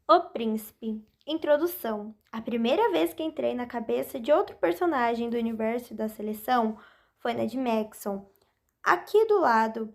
O Príncipe. Introdução. A primeira vez que entrei na cabeça de outro personagem do universo da seleção foi na de Maxon. Aqui do lado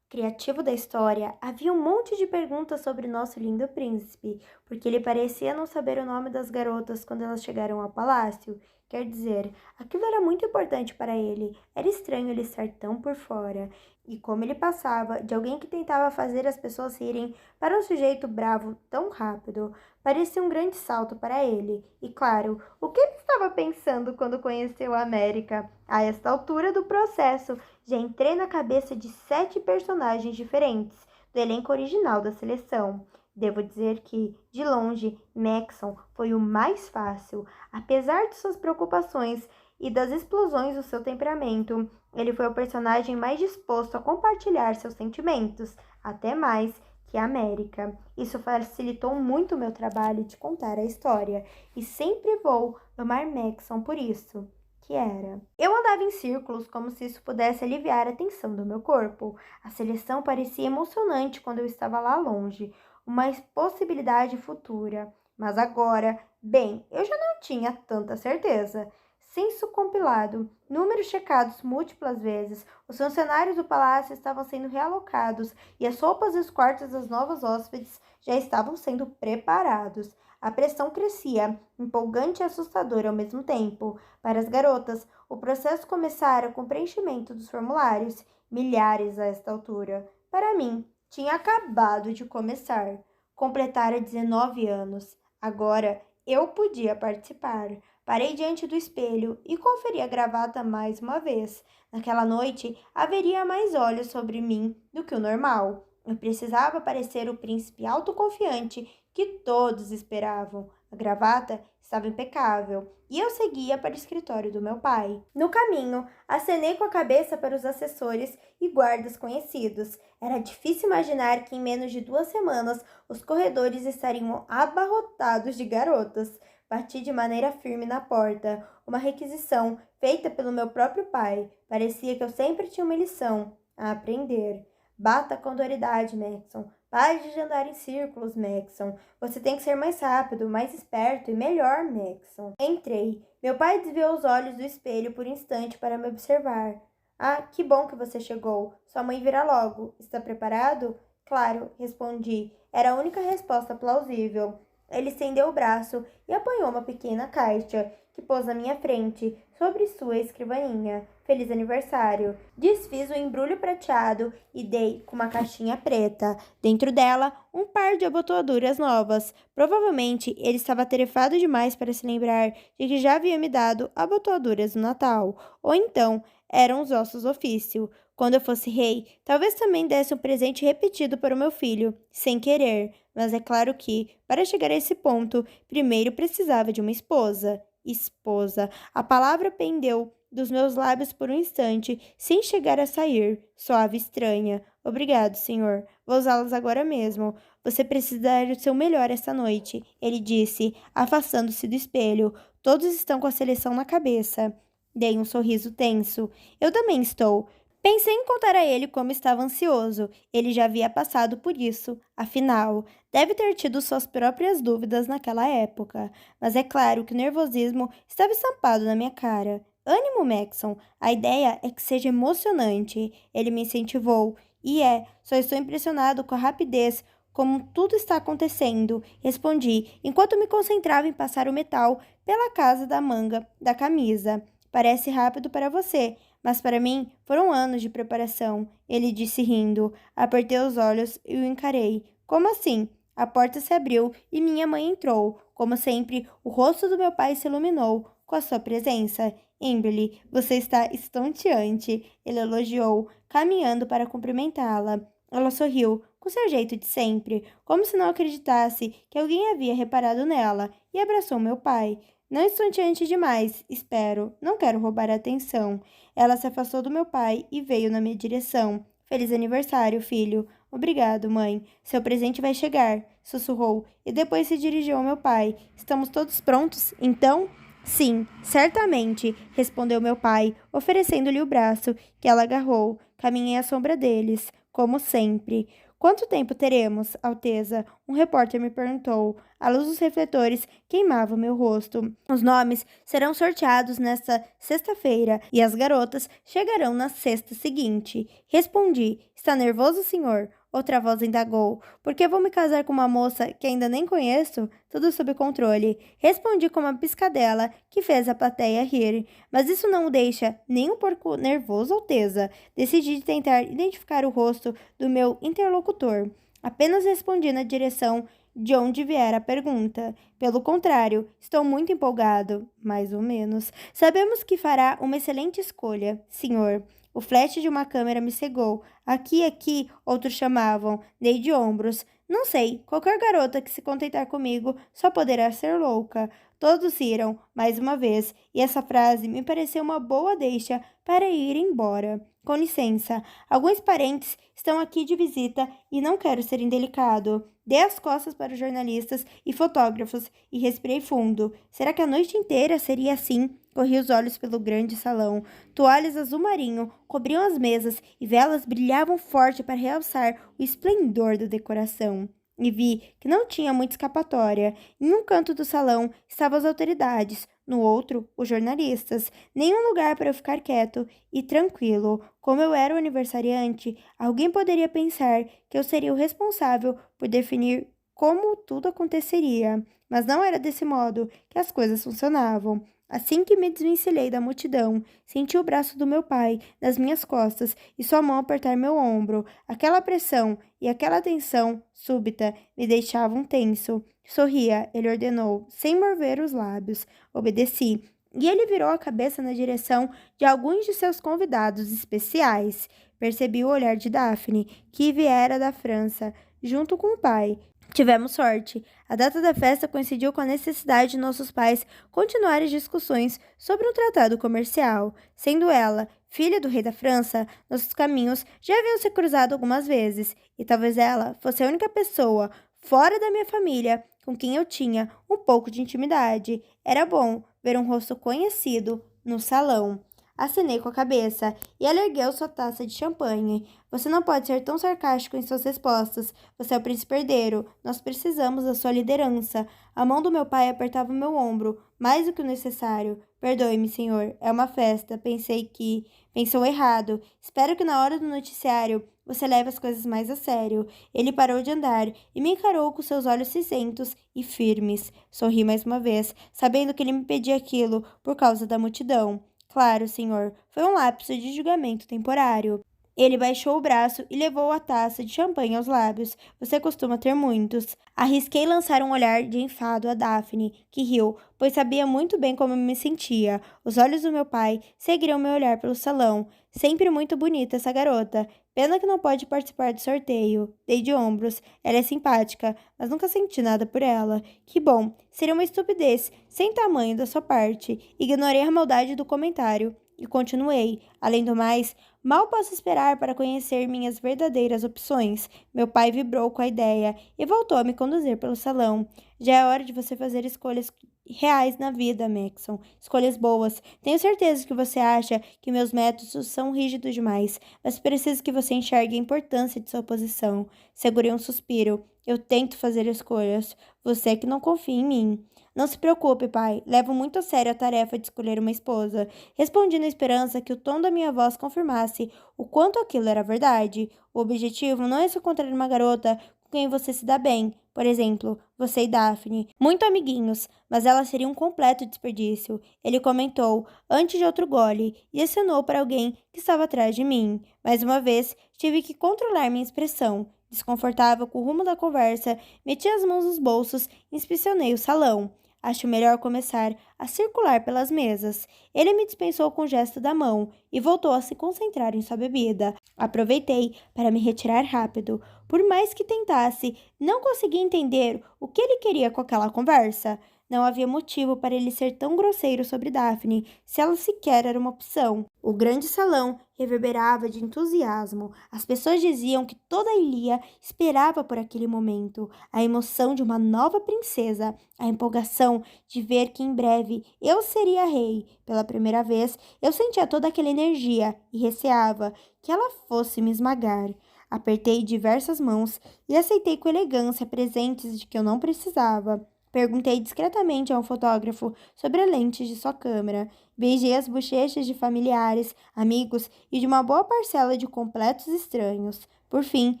criativo da história, havia um monte de perguntas sobre o nosso lindo príncipe, porque ele parecia não saber o nome das garotas quando elas chegaram ao palácio. Quer dizer, aquilo era muito importante para ele. Era estranho ele estar tão por fora. E como ele passava de alguém que tentava fazer as pessoas rirem para um sujeito bravo tão rápido, parecia um grande salto para ele. E claro, o que ele estava pensando quando conheceu a América? A esta altura do processo, já entrei na cabeça de 7 personagens diferentes do elenco original da seleção. Devo dizer que, de longe, Maxon foi o mais fácil. Apesar de suas preocupações e das explosões do seu temperamento, ele foi o personagem mais disposto a compartilhar seus sentimentos, até mais que a América. Isso facilitou muito o meu trabalho de contar a história, e sempre vou amar Maxon por isso. Que era. Eu andava em círculos como se isso pudesse aliviar a tensão do meu corpo. A seleção parecia emocionante quando eu estava lá longe, uma possibilidade futura. Mas agora, bem, eu já não tinha tanta certeza. Censo compilado, números checados múltiplas vezes, os funcionários do palácio estavam sendo realocados e as roupas e os quartos das novas hóspedes já estavam sendo preparados. A pressão crescia, empolgante e assustadora ao mesmo tempo. Para as garotas, o processo começara com o preenchimento dos formulários, milhares a esta altura. Para mim, tinha acabado de começar. Completara 19 anos. Agora eu podia participar. Parei diante do espelho e conferi a gravata mais uma vez. Naquela noite, haveria mais olhos sobre mim do que o normal. Eu precisava parecer o príncipe autoconfiante que todos esperavam. A gravata estava impecável e eu seguia para o escritório do meu pai. No caminho, acenei com a cabeça para os assessores e guardas conhecidos. Era difícil imaginar que em menos de 2 semanas os corredores estariam abarrotados de garotas. Bati de maneira firme na porta, uma requisição feita pelo meu próprio pai. Parecia que eu sempre tinha uma lição a aprender. Bata com autoridade, Maxon. Pare de andar em círculos, Maxon. Você tem que ser mais rápido, mais esperto e melhor, Maxon. Entrei. Meu pai desviou os olhos do espelho por um instante para me observar. Ah, que bom que você chegou. Sua mãe virá logo. Está preparado? Claro, respondi. Era a única resposta plausível. Ele estendeu o braço e apanhou uma pequena caixa que pôs na minha frente, sobre sua escrivaninha. Feliz aniversário! Desfiz o embrulho prateado e dei com uma caixinha preta. Dentro dela, um par de abotoaduras novas. Provavelmente ele estava atarefado demais para se lembrar de que já havia me dado abotoaduras no Natal. Ou então, eram os ossos ofício. Quando eu fosse rei, talvez também desse um presente repetido para o meu filho, sem querer. Mas é claro que, para chegar a esse ponto, primeiro precisava de uma esposa. Esposa. A palavra pendeu dos meus lábios por um instante, sem chegar a sair, suave e estranha. Obrigado, senhor. Vou usá-las agora mesmo. Você precisa dar o seu melhor esta noite, ele disse, afastando-se do espelho. Todos estão com a seleção na cabeça. Dei um sorriso tenso. Eu também estou. Pensei em contar a ele como estava ansioso. Ele já havia passado por isso. Afinal, deve ter tido suas próprias dúvidas naquela época. Mas é claro que o nervosismo estava estampado na minha cara. Ânimo, Maxon. A ideia é que seja emocionante. Ele me incentivou. E só estou impressionado com a rapidez como tudo está acontecendo, respondi, enquanto me concentrava em passar o metal pela casa da manga da camisa. Parece rápido para você, mas para mim foram anos de preparação, ele disse rindo. Apertei os olhos e o encarei. Como assim? A porta se abriu e minha mãe entrou. Como sempre, o rosto do meu pai se iluminou com a sua presença. Emily, você está estonteante, ele elogiou, caminhando para cumprimentá-la. Ela sorriu, com seu jeito de sempre, como se não acreditasse que alguém havia reparado nela, e abraçou meu pai. Não estonteante demais, espero. Não quero roubar a atenção. Ela se afastou do meu pai e veio na minha direção. Feliz aniversário, filho. Obrigado, mãe. Seu presente vai chegar, sussurrou, e depois se dirigiu ao meu pai. Estamos todos prontos, então? Sim, certamente, respondeu meu pai, oferecendo-lhe o braço, que ela agarrou. Caminhei à sombra deles, como sempre. Quanto tempo teremos, Alteza? Um repórter me perguntou. A luz dos refletores queimava meu rosto. Os nomes serão sorteados nesta sexta-feira e as garotas chegarão na sexta seguinte. Respondi. Está nervoso, senhor? Outra voz indagou. Por que vou me casar com uma moça que ainda nem conheço? Tudo sob controle. Respondi com uma piscadela que fez a plateia rir. Mas isso não o deixa nem um pouco nervoso, Alteza. Decidi tentar identificar o rosto do meu interlocutor. Apenas respondi na direção de onde viera a pergunta. Pelo contrário, estou muito empolgado. Mais ou menos. Sabemos que fará uma excelente escolha, senhor. O flash de uma câmera me cegou. Aqui, outros chamavam. Dei de ombros. Não sei, qualquer garota que se contentar comigo só poderá ser louca. Todos riram, mais uma vez, e essa frase me pareceu uma boa deixa para ir embora. Com licença, alguns parentes estão aqui de visita e não quero ser indelicado. Dei as costas para os jornalistas e fotógrafos e respirei fundo. Será que a noite inteira seria assim? Corri os olhos pelo grande salão. Toalhas azul marinho cobriam as mesas e velas brilhavam forte para realçar o esplendor da decoração. E vi que não tinha muita escapatória. Em um canto do salão estavam as autoridades, no outro, os jornalistas. Nenhum lugar para eu ficar quieto e tranquilo. Como eu era o aniversariante, alguém poderia pensar que eu seria o responsável por definir como tudo aconteceria. Mas não era desse modo que as coisas funcionavam. Assim que me desvencilhei da multidão, senti o braço do meu pai nas minhas costas e sua mão apertar meu ombro. Aquela pressão e aquela tensão súbita me deixavam tenso. Sorria, ele ordenou, sem mover os lábios. Obedeci. E ele virou a cabeça na direção de alguns de seus convidados especiais. Percebi o olhar de Daphne, que viera da França, junto com o pai. Tivemos sorte. A data da festa coincidiu com a necessidade de nossos pais continuarem as discussões sobre um tratado comercial. Sendo ela filha do rei da França, nossos caminhos já haviam se cruzado algumas vezes, e talvez ela fosse a única pessoa fora da minha família com quem eu tinha um pouco de intimidade. Era bom ver um rosto conhecido no salão. Acenei com a cabeça e ela ergueu sua taça de champanhe. Você não pode ser tão sarcástico em suas respostas. Você é o príncipe herdeiro. Nós precisamos da sua liderança. A mão do meu pai apertava o meu ombro, mais do que o necessário. Perdoe-me, senhor. É uma festa. Pensou errado. Espero que na hora do noticiário você leve as coisas mais a sério. Ele parou de andar e me encarou com seus olhos cinzentos e firmes. Sorri mais uma vez, sabendo que ele me pedia aquilo por causa da multidão. Claro, senhor. Foi um lapso de julgamento temporário. Ele baixou o braço e levou a taça de champanhe aos lábios. Você costuma ter muitos. Arrisquei lançar um olhar de enfado a Daphne, que riu, pois sabia muito bem como me sentia. Os olhos do meu pai seguiram meu olhar pelo salão. Sempre muito bonita essa garota. Pena que não pode participar do sorteio. Dei de ombros. Ela é simpática, mas nunca senti nada por ela. Que bom. Seria uma estupidez, sem tamanho da sua parte. Ignorei a maldade do comentário e continuei. Além do mais, mal posso esperar para conhecer minhas verdadeiras opções. Meu pai vibrou com a ideia e voltou a me conduzir pelo salão. Já é hora de você fazer escolhas reais na vida, Maxon. Escolhas boas. Tenho certeza que você acha que meus métodos são rígidos demais, mas preciso que você enxergue a importância de sua posição. Segurei um suspiro. Eu tento fazer escolhas. Você é que não confia em mim. Não se preocupe, pai. Levo muito a sério a tarefa de escolher uma esposa. Respondi na esperança que o tom da minha voz confirmasse o quanto aquilo era verdade. O objetivo não é só encontrar uma garota com quem você se dá bem. Por exemplo, você e Daphne. Muito amiguinhos, mas ela seria um completo desperdício. Ele comentou, antes de outro gole, e acenou para alguém que estava atrás de mim. Mais uma vez, tive que controlar minha expressão. Desconfortável com o rumo da conversa, meti as mãos nos bolsos e inspecionei o salão. Acho melhor começar a circular pelas mesas. Ele me dispensou com o gesto da mão e voltou a se concentrar em sua bebida. Aproveitei para me retirar rápido. Por mais que tentasse, não conseguia entender o que ele queria com aquela conversa. Não havia motivo para ele ser tão grosseiro sobre Daphne, se ela sequer era uma opção. O grande salão reverberava de entusiasmo. As pessoas diziam que toda a ilha esperava por aquele momento. A emoção de uma nova princesa, a empolgação de ver que em breve eu seria rei. Pela primeira vez, eu sentia toda aquela energia e receava que ela fosse me esmagar. Apertei diversas mãos e aceitei com elegância presentes de que eu não precisava. Perguntei discretamente ao fotógrafo sobre a lente de sua câmera. Beijei as bochechas de familiares, amigos e de uma boa parcela de completos estranhos. Por fim,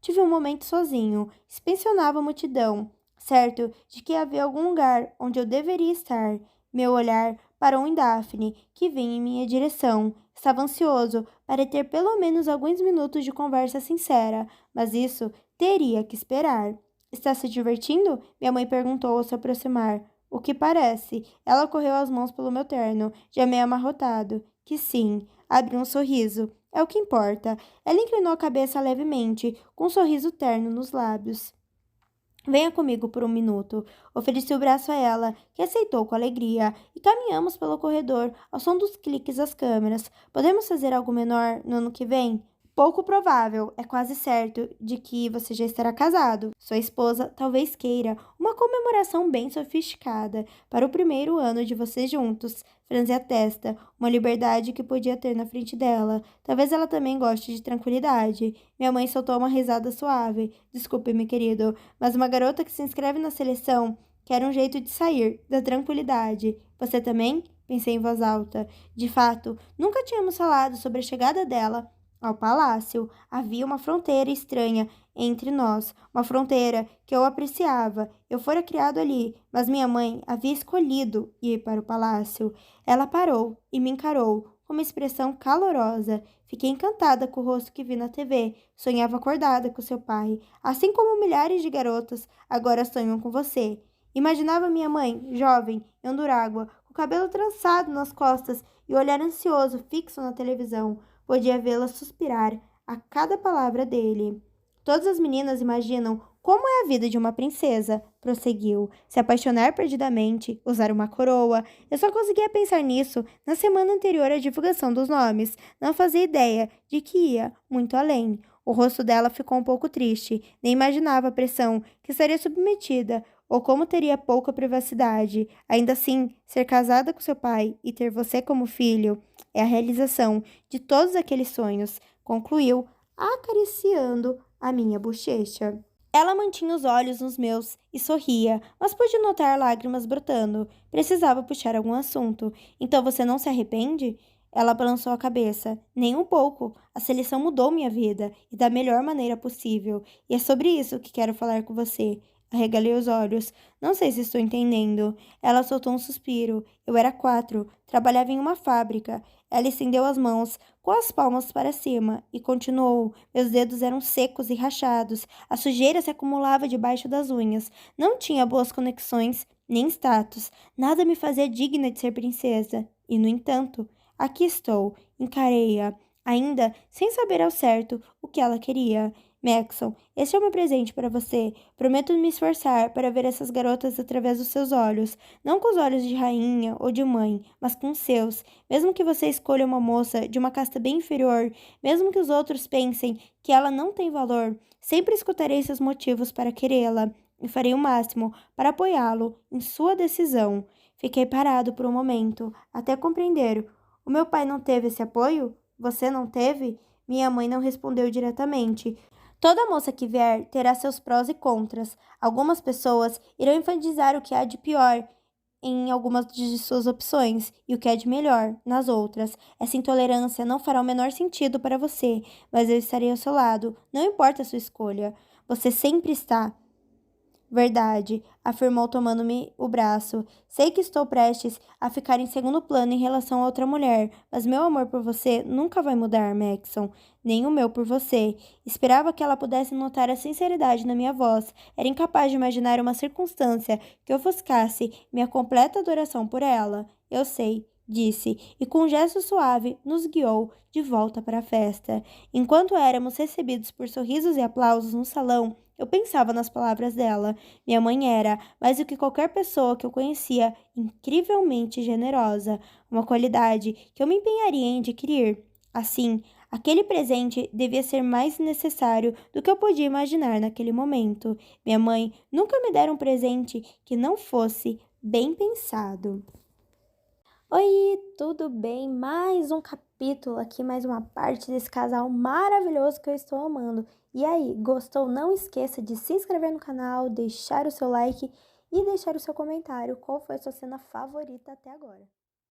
tive um momento sozinho. Inspecionava a multidão, certo de que havia algum lugar onde eu deveria estar. Meu olhar parou em Daphne, que vinha em minha direção. Estava ansioso para ter pelo menos alguns minutos de conversa sincera, mas isso teria que esperar. Está se divertindo? Minha mãe perguntou ao se aproximar. O que parece? Ela correu as mãos pelo meu terno, já meio amarrotado. Que sim. Abriu um sorriso. É o que importa. Ela inclinou a cabeça levemente, com um sorriso terno nos lábios. Venha comigo por um minuto. Ofereci o braço a ela, que aceitou com alegria, e caminhamos pelo corredor ao som dos cliques das câmeras. Podemos fazer algo menor no ano que vem? Pouco provável, é quase certo, de que você já estará casado. Sua esposa talvez queira uma comemoração bem sofisticada para o primeiro ano de vocês juntos. Franzi a testa, uma liberdade que podia ter na frente dela. Talvez ela também goste de tranquilidade. Minha mãe soltou uma risada suave. Desculpe-me, querido, mas uma garota que se inscreve na seleção quer um jeito de sair da tranquilidade. Você também? Pensei em voz alta. De fato, nunca tínhamos falado sobre a chegada dela ao palácio. Havia uma fronteira estranha entre nós, uma fronteira que eu apreciava. Eu fora criado ali, mas minha mãe havia escolhido ir para o palácio. Ela parou e me encarou com uma expressão calorosa. Fiquei encantada com o rosto que vi na TV. Sonhava acordada com seu pai, assim como milhares de garotas agora sonham com você. Imaginava minha mãe, jovem, em Andurágua, com o cabelo trançado nas costas e o olhar ansioso fixo na televisão. Podia vê-la suspirar a cada palavra dele. Todas as meninas imaginam como é a vida de uma princesa, prosseguiu. Se apaixonar perdidamente, usar uma coroa. Eu só conseguia pensar nisso na semana anterior à divulgação dos nomes. Não fazia ideia de que ia muito além. O rosto dela ficou um pouco triste. Nem imaginava a pressão que estaria submetida ou como teria pouca privacidade. Ainda assim, ser casada com seu pai e ter você como filho é a realização de todos aqueles sonhos, concluiu, acariciando a minha bochecha. Ela mantinha os olhos nos meus e sorria, mas pude notar lágrimas brotando. Precisava puxar algum assunto. Então você não se arrepende? Ela balançou a cabeça. Nem um pouco. A seleção mudou minha vida, e da melhor maneira possível. E é sobre isso que quero falar com você. Arregalei os olhos. Não sei se estou entendendo. Ela soltou um suspiro. Eu era 4. Trabalhava em uma fábrica. Ela estendeu as mãos, com as palmas para cima, e continuou. Meus dedos eram secos e rachados. A sujeira se acumulava debaixo das unhas. Não tinha boas conexões, nem status. Nada me fazia digna de ser princesa. E, no entanto, aqui estou. Encarei-a, ainda sem saber ao certo o que ela queria. Maxon, este é o meu presente para você. Prometo me esforçar para ver essas garotas através dos seus olhos. Não com os olhos de rainha ou de mãe, mas com os seus. Mesmo que você escolha uma moça de uma casta bem inferior, mesmo que os outros pensem que ela não tem valor, sempre escutarei seus motivos para querê-la e farei o máximo para apoiá-lo em sua decisão. Fiquei parado por um momento, até compreender. O meu pai não teve esse apoio? Você não teve? Minha mãe não respondeu diretamente. Toda moça que vier terá seus prós e contras. Algumas pessoas irão enfatizar o que há de pior em algumas de suas opções e o que há de melhor nas outras. Essa intolerância não fará o menor sentido para você, mas eu estarei ao seu lado, não importa a sua escolha. Você sempre está. Verdade, afirmou tomando-me o braço. Sei que estou prestes a ficar em segundo plano em relação a outra mulher, mas meu amor por você nunca vai mudar, Maxon. Nem o meu por você. Esperava que ela pudesse notar a sinceridade na minha voz. Era incapaz de imaginar uma circunstância que ofuscasse minha completa adoração por ela. Eu sei, disse, e com um gesto suave nos guiou de volta para a festa. Enquanto éramos recebidos por sorrisos e aplausos no salão, eu pensava nas palavras dela. Minha mãe era, mais do que qualquer pessoa que eu conhecia, incrivelmente generosa, uma qualidade que eu me empenharia em adquirir. Assim, aquele presente devia ser mais necessário do que eu podia imaginar naquele momento. Minha mãe nunca me dera um presente que não fosse bem pensado. Oi, tudo bem? Mais um capítulo capítulo aqui, mais uma parte desse casal maravilhoso que eu estou amando. E aí, gostou? Não esqueça de se inscrever no canal, deixar o seu like e deixar o seu comentário. Qual foi a sua cena favorita até agora?